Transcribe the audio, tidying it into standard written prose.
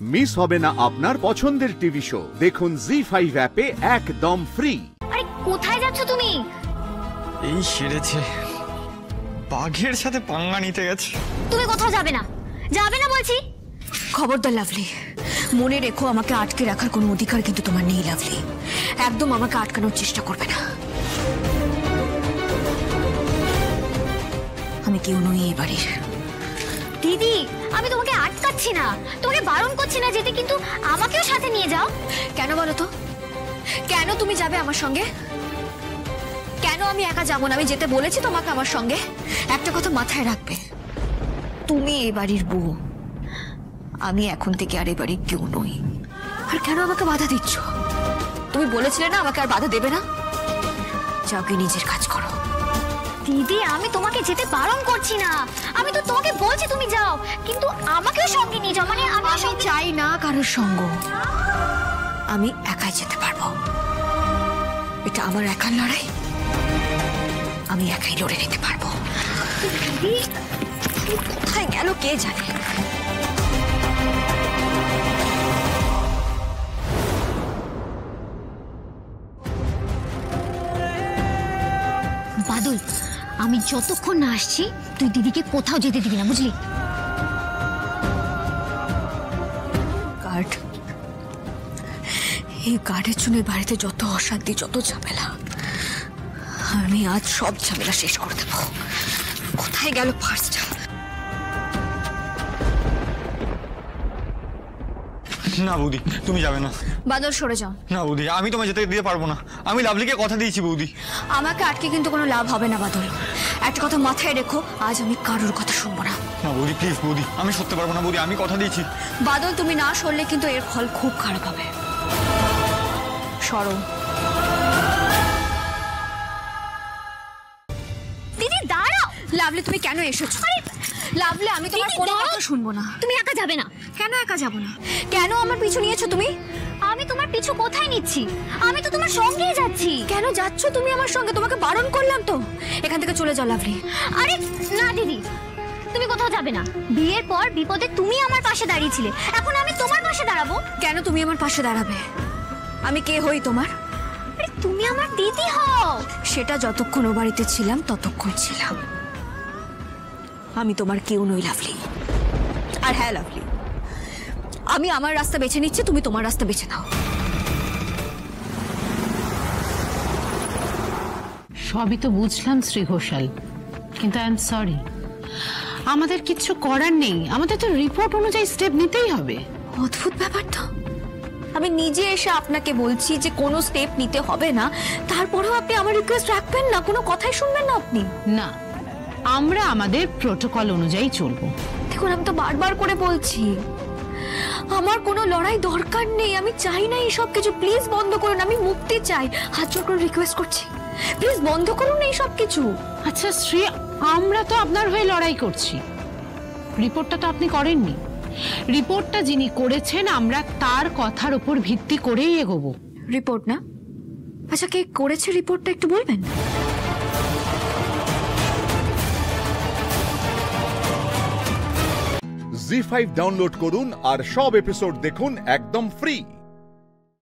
Miss হবে না আপনার পছন্দের টিভি শো। দেখুন জি5 অ্যাপে একদম ফ্রি। আরে কোথায় যাচ্ছ তুমি? এই সেরেছে, বাঘের সাথে পাঙ্গা নিতে গেছে। তুমি কোথাও যাবে না, যাবে না বলছি। খবরদার লাভলি, মনে রেখো আমাকে আটকে রাখার কোনো অধিকার কিন্তু তোমার নেই লাভলি। একদম আমাকে আটকানোর চেষ্টা করবে না। আমি কেউ নই এই বাড়ির। দিদি, আমি তোমাকে আটকাচ্ছি না, তোমাকে বারণ করছি না যেতে, কিন্তু আমাকেও সাথে নিয়ে যাও। কেন বলো তো, কেন তুমি যাবে আমার সঙ্গে? কেন আমি একা যাবো না? আমি যেতে বলেছি তোমাকে আমার সঙ্গে। একটা কথা মাথায় রাখবে, তুমি এই বাড়ির বউ, আমি এখন থেকে আর এই বাড়ির কেউ নই। আর কেন আমাকে বাধা দিচ্ছ? তুমি বলেছিলে না আমাকে আর বাধা দেবে না? যাও গিয়ে নিজের কাজ করো। দিদি, আমি তোমাকে যেতে বারণ করছি না, আমি তো তোমাকে বলছি তুমি যাও, কিন্তু আমাকেও সঙ্গে নিয়ে যাও। মানে আমি চাই না কারোর সঙ্গ, আমি একাই যেতে পারবো। এটা আমার একার লড়াই, আমি একাই লড়ে নিতে পারবো। কোথায় গেল কে জানে। বাদল, আমি যতক্ষণ না আসছি তুই দিদিকে কোথাও যেতে দিবি না, বুঝলি? গার্ড, এই গার্ডের জন্য বাড়িতে যত অশান্তি, যত ঝামেলা, আমি আজ সব ঝামেলা শেষ করে দেবো। কোথায় গেল ফার্স্টটা? না বৌদি, তুমি যাবে না। বাদল সরে যাও। না বৌদি, আমি তোমায় যেতে দিতে পারবো না। আমি লাভলিকে কথা দিয়েছি বৌদি। আমাকে আটকে কিন্তু কোনো লাভ হবে না বাদল। একটা কথা মাথায় রেখো, আজ আমি কারোর কথা শুনবো না। না বৌদি, প্লিজ বৌদি, আমি সরতে পারবো না বৌদি, আমি কথা দিয়েছি। বাদল, তুমি না সরলে কিন্তু এর ফল খুব খারাপ হবে। সরো। দিদি দাঁড়াও। লাভলি, তুমি কেন এসেছো? লাভলি, আমি তোমার দিদি, কোনো দাঁড়াও। কথা শুনবো না। তুমি একা যাবে না। কেন একা যাবো না? কেন আমার পিছু নিয়েছো তুমি? আমি তোমার পিছু কোথায় নিচ্ছি? আমি তো তোমার সঙ্গেই যাচ্ছি। কেন যাচ্ছ তুমি আমার সঙ্গে? তোমাকে বারণ করলাম তো। এখান থেকে চলে যাও লাভলি। আরে না দিদি, তুমি কোথাও যাবে না। বিয়ের পর বিপদে তুমি আমার পাশে দাঁড়িয়েছিলে, এখন আমি তোমার পাশে দাঁড়াবো। কেন তুমি আমার পাশে দাঁড়াবে? আমি কে হই তোমার? আরে তুমি আমার দিদি হও। সেটা যতক্ষণ ও বাড়িতে ছিলাম ততক্ষণ ছিলাম। আমি তোমার কেউ নই লাভলি। আর হ্যাঁ লাভলি, আমি আমার রাস্তা বেছে নিচ্ছি, তুমি তোমার রাস্তা বেছে নাও। সবই তো বুঝলাম শ্রী ঘোষাল, কিন্তু আই এম সরি, আমাদের কিচ্ছু করার নেই। আমাদের তো রিপোর্ট অনুযায়ী স্টেপ নিতেই হবে। অদ্ভুত ব্যাপার তো, আমি নিজে এসে আপনাকে বলছি যে কোনো স্টেপ নিতে হবে না, তারপরেও আপনি আমার রিকোয়েস্ট রাখবেন না, কোনো কথাই শুনবেন না আপনি। না, আমরা আমাদের প্রোটোকল অনুযায়ী চলবো। দেখুন, আমি তো বারবার করে বলছি আমার কোনো লড়াই দরকার নেই, আমি চাই না এইসব কিছু। প্লিজ বন্ধ করুন, আমি মুক্তি চাই, হাত জোড় করে রিকোয়েস্ট করছি, প্লিজ বন্ধ করুন এইসব কিছু। আচ্ছা শ্রী, আমরা তো আপনার হয়ে লড়াই করছি, রিপোর্টটা তো আপনি করেননি। রিপোর্টটা যিনি করেছেন আমরা তার কথার উপর ভিত্তি করেই এগোবো। রিপোর্ট না? আচ্ছা, কে করেছে রিপোর্টটা একটু বলবেন? জি5 ডাউনলোড করুন আর সব এপিসোড দেখুন একদম ফ্রি।